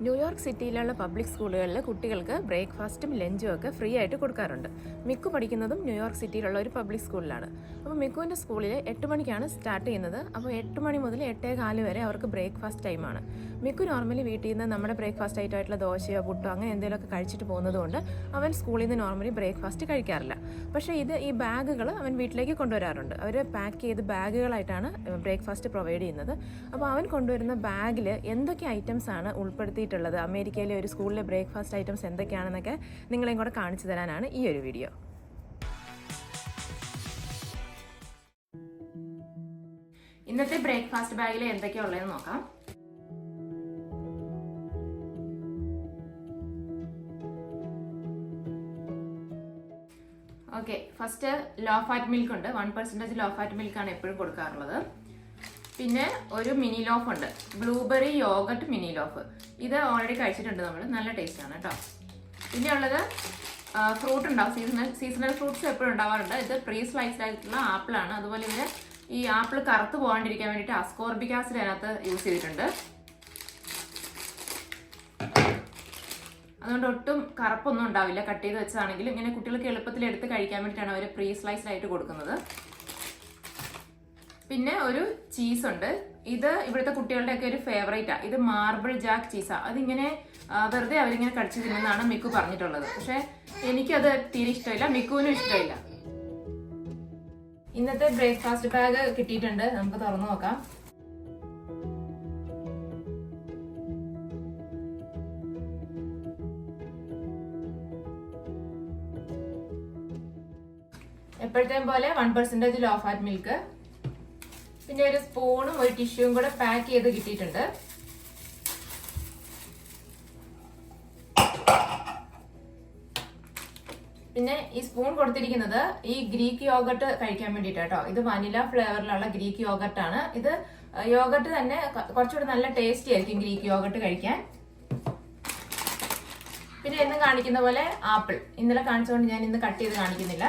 New York സിറ്റിയിലുള്ള public സ്കൂളുകളിൽ കുട്ടികൾക്ക് ബ്രേക്ക്ഫാസ്റ്റും ലഞ്ചും ഒക്കെ ഫ്രീ ആയിട്ട് കൊടുക്കാറുണ്ട്. മിക്കു പഠിക്കുന്നതും ന്യൂയോർക്ക് സിറ്റിയിലുള്ള ഒരു പബ്ലിക് സ്കൂളിലാണ്. അപ്പോൾ മിക്കുവിൻ്റെ സ്കൂളിൽ 8 മണിക്കാണ് സ്റ്റാർട്ട് ചെയ്യുന്നത്. അപ്പോൾ 8 മണി മുതൽ 8:15 വരെ അവർക്ക് ബ്രേക്ക്ഫാസ്റ്റ് ടൈമാണ്. മിക്കു നോർമലി വീട്ടിൽ നിന്ന് നമ്മുടെ ബ്രേക്ക്ഫാസ്റ്റ് ആയിട്ടുള്ള ദോശയോ പുട്ടോ അങ്ങനെ എന്തെങ്കിലുമൊക്കെ കഴിച്ചിട്ട് പോകുന്നതുകൊണ്ട് അവൻ സ്കൂളിൽ നിന്ന് നോർമലി ബ്രേക്ക്ഫാസ്റ്റ് കഴിക്കാറില്ല. പക്ഷേ ഈ ബാഗുകൾ അവൻ വീട്ടിലേക്ക് കൊണ്ടുവരാറുണ്ട്. അവർ പാക്ക് ചെയ്ത് ബാഗുകളായിട്ടാണ് ബ്രേക്ക്ഫാസ്റ്റ് പ്രൊവൈഡ് ചെയ്യുന്നത്. അപ്പോൾ അവൻ കൊണ്ടുവരുന്ന ബാഗിൽ എന്തൊക്കെ ഐറ്റംസ് ആണ് ഉൾപ്പെടുത്തിയിട്ടുള്ളത്, അമേരിക്കയിലെ ഒരു സ്കൂളിലെ ബ്രേക്ക്ഫാസ്റ്റ് ഐറ്റംസ് എന്തൊക്കെയാണെന്നൊക്കെ നിങ്ങളെയും കൂടെ കാണിച്ചു തരാനാണ് ഈ ഒരു വീഡിയോ. ഇന്നത്തെ ബ്രേക്ക്ഫാസ്റ്റ് ബാഗിൽ എന്തൊക്കെയാണ് ഉള്ളതെന്ന് നോക്കാം. Okay, first law fat milk ഉണ്ട്. 1% ലോ ഫാറ്റ് മിൽക്കാണ് എപ്പോഴും കൊടുക്കാറുള്ളത്. പിന്നെ ഒരു മിനി ലോഫ് ഉണ്ട്, ബ്ലൂബെറി യോഗട്ട് മിനി ലോഫ്. ഇത് ഓൾറെഡി കഴിച്ചിട്ടുണ്ട് നമ്മൾ, നല്ല ടേസ്റ്റ് ആണ് കേട്ടോ. പിന്നെ ഉള്ളത് ഫ്രൂട്ട് ഉണ്ടാവും, സീസണൽ ഫ്രൂട്ട്സ് എപ്പോഴും ഉണ്ടാവാറുണ്ട്. ഇത് പ്രീ സ്ലൈസ്ഡ് ആയിട്ടുള്ള ആപ്പിളാണ്. അതുപോലെ ഇതിന് ഈ ആപ്പിൾ കറുത്ത് പോകാണ്ടിരിക്കാൻ വേണ്ടിയിട്ട് അസ്കോർബിക് ആസിഡ് അതിനകത്ത് യൂസ് ചെയ്തിട്ടുണ്ട്. അതുകൊണ്ട് ഒട്ടും കറുപ്പൊന്നും ഉണ്ടാവില്ല. കട്ട് ചെയ്ത് വെച്ചതാണെങ്കിലും ഇങ്ങനെ കുട്ടികൾക്ക് എളുപ്പത്തിൽ എടുത്ത് കഴിക്കാൻ വേണ്ടിയിട്ടാണ് അവർ പ്രീ സ്ലൈസ്ഡ് ആയിട്ട് കൊടുക്കുന്നത്. പിന്നെ ഒരു ചീസ് ഉണ്ട്. ഇത് ഇവിടുത്തെ കുട്ടികളുടെയൊക്കെ ഒരു ഫേവറേറ്റാണ്. ഇത് മാർബിൾ ജാക്ക് ചീസാണ്. അതിങ്ങനെ വെറുതെ അവരിങ്ങനെ കടിച്ചു തിന്നുന്നതാണ് മിക്കു പറഞ്ഞിട്ടുള്ളത്. പക്ഷെ എനിക്കത് തീരെ ഇഷ്ടമില്ല, മിക്കുവിനും ഇഷ്ടമില്ല. ഇന്നത്തെ ബ്രേക്ക്ഫാസ്റ്റ് ബാഗ് കിട്ടിയിട്ടുണ്ട്, നമുക്ക് തുറന്നു നോക്കാം. എപ്പോഴത്തെയും പോലെ 1% ലോ ഫാറ്റ് മിൽക്ക്, പിന്നെ ഒരു സ്പൂണും ഒരു ടിഷ്യൂവും കൂടെ പാക്ക് ചെയ്ത് കിട്ടിയിട്ടുണ്ട്. പിന്നെ ഈ സ്പൂൺ കൊടുത്തിരിക്കുന്നത് ഈ ഗ്രീക്ക് യോഗട്ട് കഴിക്കാൻ വേണ്ടിയിട്ട് കേട്ടോ. ഇത് വനില ഫ്ലേവറിലുള്ള ഗ്രീക്ക് യോഗട്ടാണ്. ഇത് യോഗട്ട് തന്നെ കുറച്ചുകൂടി നല്ല ടേസ്റ്റി ആയിരിക്കും ഗ്രീക്ക് യോഗട്ട് കഴിക്കാൻ. പിന്നെ എന്നും കാണിക്കുന്ന പോലെ ആപ്പിൾ, ഇന്നലെ കാണിച്ചുകൊണ്ട് ഞാൻ ഇന്ന് കട്ട് ചെയ്ത് കാണിക്കുന്നില്ല.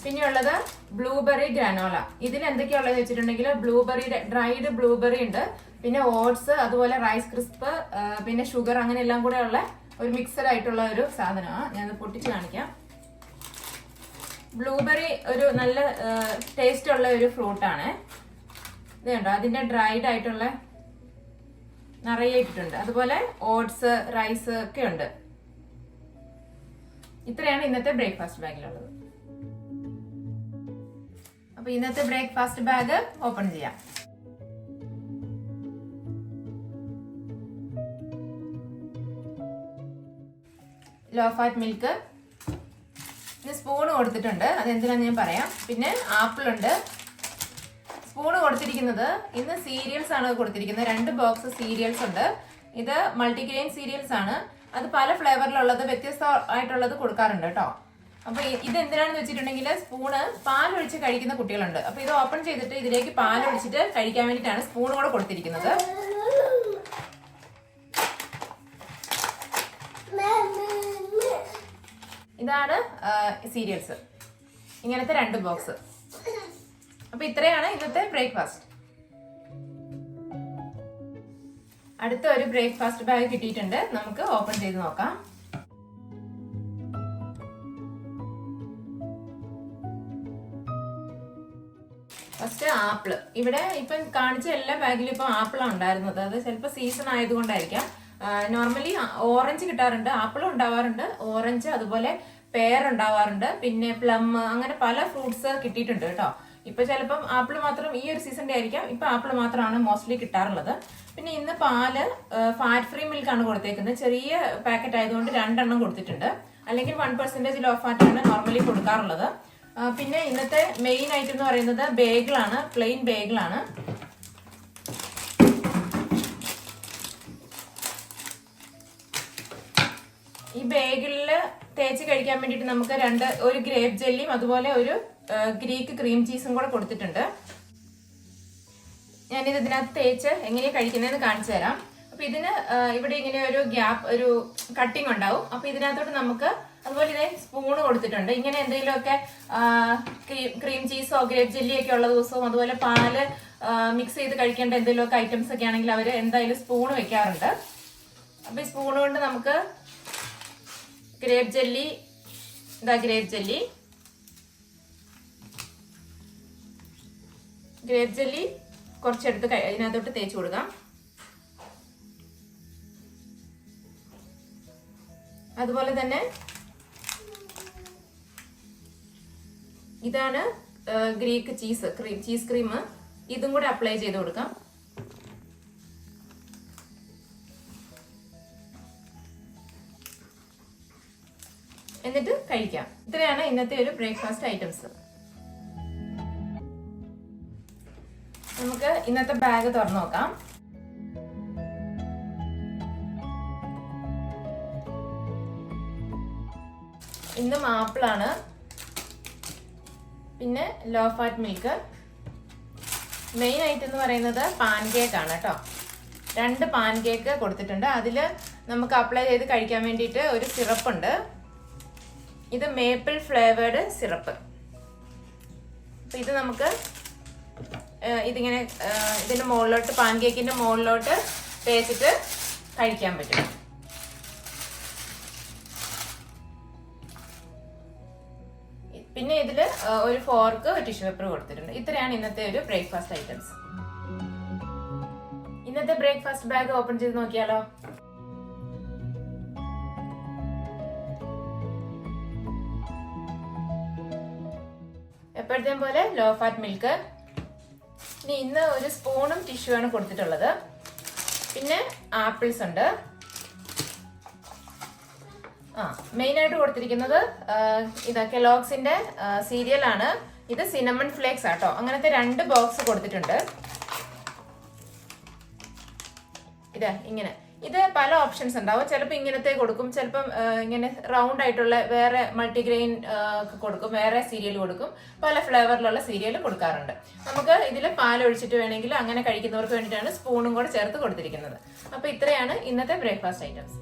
പിന്നെയുള്ളത് ബ്ലൂബെറി ഗ്രാനോള. ഇതിൽ എന്തൊക്കെയുള്ളത് വെച്ചിട്ടുണ്ടെങ്കിൽ ഡ്രൈഡ് ബ്ലൂബെറി ഉണ്ട്, പിന്നെ ഓട്സ്, അതുപോലെ റൈസ് ക്രിസ്പ്, പിന്നെ ഷുഗർ, അങ്ങനെ എല്ലാം കൂടെ ഉള്ള ഒരു മിക്സഡ് ആയിട്ടുള്ള ഒരു സാധനമാണ്. ഞാനത് പൊട്ടിച്ച് കാണിക്കാം. ബ്ലൂബെറി ഒരു നല്ല ടേസ്റ്റ് ഉള്ള ഒരു ഫ്രൂട്ടാണ്. ഇത് കണ്ടോ, അതിന്റെ ഡ്രൈഡ് ആയിട്ടുള്ള നിറയെ ഇട്ടിട്ടുണ്ട്. അതുപോലെ ഓട്സ്, റൈസ് ഒക്കെ ഉണ്ട്. ഇത്രയാണ് ഇന്നത്തെ ബ്രേക്ക്ഫാസ്റ്റ് ബാഗിലുള്ളത്. അപ്പൊ ഇന്നത്തെ ബ്രേക്ക്ഫാസ്റ്റ് ബാഗ് ഓപ്പൺ ചെയ്യാം. ലോ ഫാറ്റ് മിൽക്ക്, പിന്നെ സ്പൂണ് കൊടുത്തിട്ടുണ്ട്, അതെന്തിനാന്ന് ഞാൻ പറയാം. പിന്നെ ആപ്പിൾ ഉണ്ട്. സ്പൂണ് കൊടുത്തിരിക്കുന്നത് ഇന്ന് സീരിയൽസ് ആണ് കൊടുത്തിരിക്കുന്നത്. 2 ബോക്സ് സീരിയൽസ് ഉണ്ട്. ഇത് മൾട്ടിഗ്രെയിൻ സീരിയൽസ് ആണ്. അത് പല ഫ്ലേവറിലുള്ളത്, വ്യത്യസ്തമായിട്ടുള്ളത് കൊടുക്കാറുണ്ട് കേട്ടോ. അപ്പൊ ഇത് എന്തിനാണെന്ന് വെച്ചിട്ടുണ്ടെങ്കിൽ സ്പൂണ് പാലൊഴിച്ച് കഴിക്കുന്ന കുട്ടികളുണ്ട്. അപ്പൊ ഇത് ഓപ്പൺ ചെയ്തിട്ട് ഇതിലേക്ക് പാലൊഴിച്ചിട്ട് കഴിക്കാൻ വേണ്ടിയിട്ടാണ് സ്പൂൺ കൂടെ കൊടുത്തിരിക്കുന്നത്. ഇതാണ് സീരിയൽസ്, ഇങ്ങനത്തെ 2 ബോക്സ്. അപ്പൊ ഇത്രയാണ് ഇന്നത്തെ ബ്രേക്ക്ഫാസ്റ്റ്. അടുത്ത ഒരു ബ്രേക്ക്ഫാസ്റ്റ് ബാഗ് കിട്ടിയിട്ടുണ്ട്, നമുക്ക് ഓപ്പൺ ചെയ്ത് നോക്കാം. First apple. ഇവിടെ ഇപ്പം കാണിച്ച എല്ലാ ബാഗിലും ഇപ്പം ആപ്പിളാണ് ഉണ്ടായിരുന്നത്. അത് ചിലപ്പോൾ സീസൺ ആയതുകൊണ്ടായിരിക്കാം. നോർമലി ഓറഞ്ച് കിട്ടാറുണ്ട്, ആപ്പിളും ഉണ്ടാവാറുണ്ട്, ഓറഞ്ച്, അതുപോലെ പേർ ഉണ്ടാവാറുണ്ട്, പിന്നെ പ്ലം, അങ്ങനെ പല ഫ്രൂട്ട്സ് കിട്ടിയിട്ടുണ്ട് കേട്ടോ. ഇപ്പൊ ചിലപ്പം ആപ്പിൾ മാത്രം ഈ ഒരു സീസണിന്റെ ആയിരിക്കാം. ഇപ്പൊ ആപ്പിൾ മാത്രമാണ് മോസ്റ്റ്ലി കിട്ടാറുള്ളത്. പിന്നെ ഇന്ന് പാല് ഫാറ്റ് ഫ്രീ മിൽക്ക് ആണ് കൊടുത്തേക്കുന്നത്. ചെറിയ പാക്കറ്റ് ആയതുകൊണ്ട് 2 എണ്ണം കൊടുത്തിട്ടുണ്ട്. അല്ലെങ്കിൽ 1% ലോ ഫാറ്റ് ആണ് നോർമലി കൊടുക്കാറുള്ളത്. പിന്നെ ഇന്നത്തെ മെയിൻ ഐറ്റം എന്ന് പറയുന്നത് ബേഗിളാണ്, പ്ലെയിൻ ബേഗിളാണ്. ഈ ബേഗിളില് തേച്ച് കഴിക്കാൻ വേണ്ടിയിട്ട് നമുക്ക് ഒരു ഗ്രേപ്പ് ജെല്ലിയും അതുപോലെ ഒരു ഗ്രീക്ക് ക്രീം ചീസും കൂടെ കൊടുത്തിട്ടുണ്ട്. ഞാനിത് ഇതിനകത്ത് തേച്ച് എങ്ങനെയാണ് കഴിക്കുന്നതെന്ന് കാണിച്ചു തരാം. അപ്പൊ ഇതിന് ഇവിടെ ഇങ്ങനെ ഒരു ഗ്യാപ്പ്, ഒരു കട്ടിങ് ഉണ്ടാവും. അപ്പൊ ഇതിനകത്തോട്ട് നമുക്ക് അതുപോലെ ഇതേ സ്പൂണ് കൊടുത്തിട്ടുണ്ട്. ഇങ്ങനെ എന്തെങ്കിലുമൊക്കെ ക്രീം ചീസോ ഗ്രേപ്പ് ജെല്ലിയോ ഒക്കെ ഉള്ള ദിവസവും അതുപോലെ പാല് മിക്സ് ചെയ്ത് കഴിക്കേണ്ട എന്തെങ്കിലുമൊക്കെ ഐറ്റംസ് ഒക്കെ ആണെങ്കിൽ അവർ എന്തായാലും സ്പൂണ് വെക്കാറുണ്ട്. അപ്പോൾ ഈ സ്പൂൺ കൊണ്ട് നമുക്ക് ഗ്രേപ്പ് ജെല്ലി, ഗ്രേപ്പ് ജെല്ലി കുറച്ചെടുത്ത് ഇതിനകത്തോട്ട് തേച്ച് കൊടുക്കാം. അതുപോലെ തന്നെ ഇതാണ് ഗ്രീക്ക് ചീസ് ക്രീം, ഇതും കൂടെ അപ്ലൈ ചെയ്ത് കൊടുക്കാം. എന്നിട്ട് കഴിക്കാം. ഇത്രയാണ് ഇന്നത്തെ ഒരു ബ്രേക്ക്ഫാസ്റ്റ് ഐറ്റംസ്. നമുക്ക് ഇന്നത്തെ ബാഗ് തുറന്നു നോക്കാം. ഇന്നും ആപ്പിളാണ്, പിന്നെ low fat milk. Main item എന്ന് പറയുന്നത് പാൻ കേക്ക് ആണ് കേട്ടോ. 2 പാൻ കേക്ക് കൊടുത്തിട്ടുണ്ട്. അതിൽ നമുക്ക് അപ്ലൈ ചെയ്ത് കഴിക്കാൻ വേണ്ടിയിട്ട് ഒരു സിറപ്പ് ഉണ്ട്. ഇത് മേപ്പിൾ ഫ്ലേവേർഡ് സിറപ്പ്. അപ്പം ഇത് നമുക്ക് ഇതിങ്ങനെ ഇതിൻ്റെ മുകളിലോട്ട്, പാൻ കേക്കിൻ്റെ മുകളിലോട്ട് തേച്ചിട്ട് കഴിക്കാൻ പറ്റും. പിന്നെ ഇതിൽ ഒരു ഫോർക്ക്, ഒരു ടിഷ്യൂ പേപ്പർ കൊടുത്തിട്ടുണ്ട്. ഇത്രയാണ് ഇന്നത്തെ ഒരു ബ്രേക്ക്ഫാസ്റ്റ് ഐറ്റംസ്. ഇന്നത്തെ ബ്രേക്ക്ഫാസ്റ്റ് ബാഗ് ഓപ്പൺ ചെയ്ത് നോക്കിയാലോ? എപ്പോഴത്തെയും പോലെ ലോ ഫാറ്റ് മിൽക്ക്. ഇനി ഇന്ന് ഒരു സ്പൂണും ടിഷ്യൂ ആണ് കൊടുത്തിട്ടുള്ളത്. പിന്നെ ആപ്പിൾസ് ഉണ്ട്. മെയിൻ ആയിട്ട് കൊടുത്തിരിക്കുന്നത് കെലോഗ്സിന്റെ സീരിയൽ ആണ്. ഇത് സിനമൺ ഫ്ലേക്സ് ആട്ടോ. അങ്ങനത്തെ 2 ബോക്സ് കൊടുത്തിട്ടുണ്ട്. ഇങ്ങനെ ഇത് പല ഓപ്ഷൻസ് ഉണ്ടാവും. ചിലപ്പോൾ ഇങ്ങനത്തെ കൊടുക്കും, ചിലപ്പം ഇങ്ങനെ റൗണ്ട് ആയിട്ടുള്ള വേറെ മൾട്ടിഗ്രെയിൻ കൊടുക്കും, വേറെ സീരിയൽ കൊടുക്കും. പല ഫ്ലേവറിലുള്ള സീരിയൽ കൊടുക്കാറുണ്ട്. നമുക്ക് ഇതിൽ പാലൊഴിച്ചിട്ട് വേണമെങ്കിൽ അങ്ങനെ കഴിക്കുന്നവർക്ക് വേണ്ടിയിട്ടാണ് സ്പൂണും കൂടെ ചേർത്ത് കൊടുത്തിരിക്കുന്നത്. അപ്പോൾ ഇത്രയാണ് ഇന്നത്തെ ബ്രേക്ക്ഫാസ്റ്റ് ഐറ്റംസ്.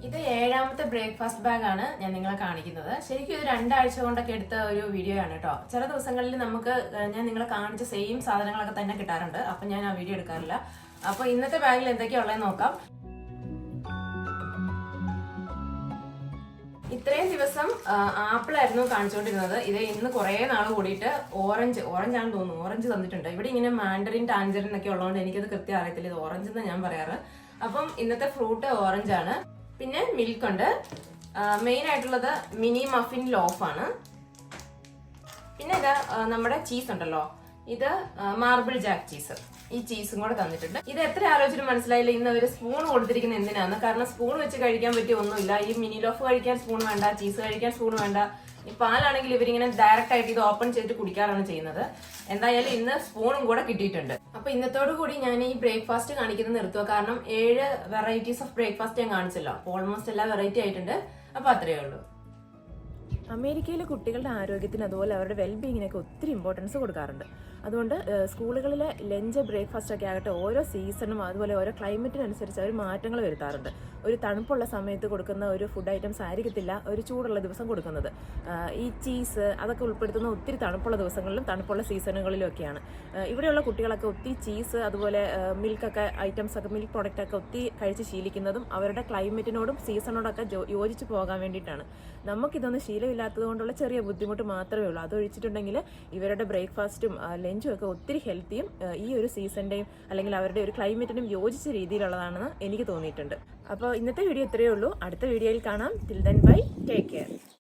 ഇത് 7ാമത്തെ ബ്രേക്ക്ഫാസ്റ്റ് ബാഗ് ആണ് ഞാൻ നിങ്ങളെ കാണിക്കുന്നത്. ശരിക്കും ഇത് 2 ആഴ്ച കൊണ്ടൊക്കെ എടുത്ത ഒരു വീഡിയോ ആണ് കേട്ടോ. ചില ദിവസങ്ങളിൽ നമുക്ക് ഞാൻ നിങ്ങളെ കാണിച്ച സെയിം സാധനങ്ങളൊക്കെ തന്നെ കിട്ടാറുണ്ട്. അപ്പം ഞാൻ ആ വീഡിയോ എടുക്കാറില്ല. അപ്പോൾ ഇന്നത്തെ ബാഗിൽ എന്തൊക്കെയുള്ളതെന്ന് നോക്കാം. ഇത്രയും ദിവസം ആപ്പിളായിരുന്നു കാണിച്ചുകൊണ്ടിരുന്നത്. ഇത് ഇന്ന് കുറേ നാൾ കൂടിയിട്ട് ഓറഞ്ചാണെന്ന് തോന്നുന്നു, ഓറഞ്ച് തന്നിട്ടുണ്ട്. ഇവിടെ ഇങ്ങനെ മാൻഡറിൻ, ടാൻജറിൻ ഒക്കെ ഉള്ളതുകൊണ്ട് എനിക്കത് കൃത്യം അറിയത്തില്ല. ഇത് ഓറഞ്ച് എന്ന് ഞാൻ പറയാറ്. അപ്പം ഇന്നത്തെ ഫ്രൂട്ട് ഓറഞ്ച് ആണ്. പിന്നെ മിൽക്ക് ഉണ്ട്. മെയിൻ ആയിട്ടുള്ളത് മിനി മഫിൻ ലോഫാണ്. പിന്നെ ഇത് നമ്മുടെ ചീസ് ഉണ്ടല്ലോ, ഇത് മാർബിൾ ജാക്ക് ചീസ്. ഈ ചീസും കൂടെ തന്നിട്ടുണ്ട്. ഇത് എത്ര ആലോചിച്ചിട്ട് മനസ്സിലായില്ല ഇന്ന് ഒരു സ്പൂൺ കൊടുത്തിരിക്കുന്നത് എന്തിനാണ്. കാരണം സ്പൂൺ വെച്ച് കഴിക്കാൻ പറ്റിയ ഒന്നുമില്ല. ഈ മിനി ലോഫ് കഴിക്കാൻ സ്പൂൺ വേണ്ട, ചീസ് കഴിക്കാൻ സ്പൂൺ വേണ്ട. ഈ പാലാണെങ്കിൽ ഇവരിങ്ങനെ ഡയറക്റ്റ് ആയിട്ട് ഇത് ഓപ്പൺ ചെയ്തിട്ട് കുടിക്കാറാണ് ചെയ്യുന്നത്. എന്തായാലും ഇന്ന് സ്പൂണും കൂടെ കിട്ടിയിട്ടുണ്ട്. അപ്പൊ ഇന്നത്തോടു കൂടി ഞാൻ ഈ ബ്രേക്ക്ഫാസ്റ്റ് കാണിക്കുന്നത് നിർത്തുക. കാരണം 7 വെറൈറ്റീസ് ഓഫ് ബ്രേക്ക്ഫാസ്റ്റ് ഞാൻ കാണിച്ചല്ലോ. അപ്പോൾ ഓൾമോസ്റ്റ് എല്ലാ വെറൈറ്റി ആയിട്ടുണ്ട്. അപ്പൊ അത്രയേ ഉള്ളൂ. അമേരിക്കയിലെ കുട്ടികളുടെ ആരോഗ്യത്തിന് അതുപോലെ അവരുടെ വെൽബീങ്ങിനൊക്കെ ഒത്തിരി ഇമ്പോർട്ടൻസ് കൊടുക്കാറുണ്ട്. അതുകൊണ്ട് സ്കൂളുകളിലെ ലഞ്ച്, ബ്രേക്ക്ഫാസ്റ്റ് ഒക്കെ ആകട്ടെ ഓരോ സീസണും അതുപോലെ ഓരോ ക്ലൈമറ്റിനനുസരിച്ച് അവർ മാറ്റങ്ങൾ വരുത്താറുണ്ട്. ഒരു തണുപ്പുള്ള സമയത്ത് കൊടുക്കുന്ന ഒരു ഫുഡ് ഐറ്റംസ് ആയിരിക്കത്തില്ല ഒരു ചൂടുള്ള ദിവസം കൊടുക്കുന്നത്. ഈ ചീസ് അതൊക്കെ ഉൾപ്പെടുത്തുന്ന ഒത്തിരി തണുപ്പുള്ള ദിവസങ്ങളിലും തണുപ്പുള്ള സീസണുകളിലും ഒക്കെയാണ്. ഇവിടെയുള്ള കുട്ടികളൊക്കെ ഒത്തിരി ചീസ് അതുപോലെ മിൽക്കൊക്കെ ഐറ്റംസൊക്കെ, മിൽക്ക് പ്രോഡക്റ്റൊക്കെ ഒത്തിരി കഴിച്ച് ശീലിക്കുന്നതും അവരുടെ ക്ലൈമറ്റിനോടും സീസണോടൊക്കെ യോജിച്ച് പോകാൻ വേണ്ടിയിട്ടാണ്. നമുക്കിതൊന്നും ശീലമില്ലാത്തത് കൊണ്ടുള്ള ചെറിയ ബുദ്ധിമുട്ട് മാത്രമേ ഉള്ളൂ. അതൊഴിച്ചിട്ടുണ്ടെങ്കിൽ ഇവരുടെ ബ്രേക്ക്ഫാസ്റ്റും ലഞ്ചും ഒക്കെ ഒത്തിരി ഹെൽത്തിയും ഈ ഒരു സീസണിൻ്റെയും അല്ലെങ്കിൽ അവരുടെ ഒരു ക്ലൈമറ്റിനും യോജിച്ച രീതിയിലുള്ളതാണെന്ന് എനിക്ക് തോന്നിയിട്ടുണ്ട്. അപ്പോൾ ഇന്നത്തെ വീഡിയോ ഇത്രയേ ഉള്ളൂ. അടുത്ത വീഡിയോയിൽ കാണാം. Till then bye, take care.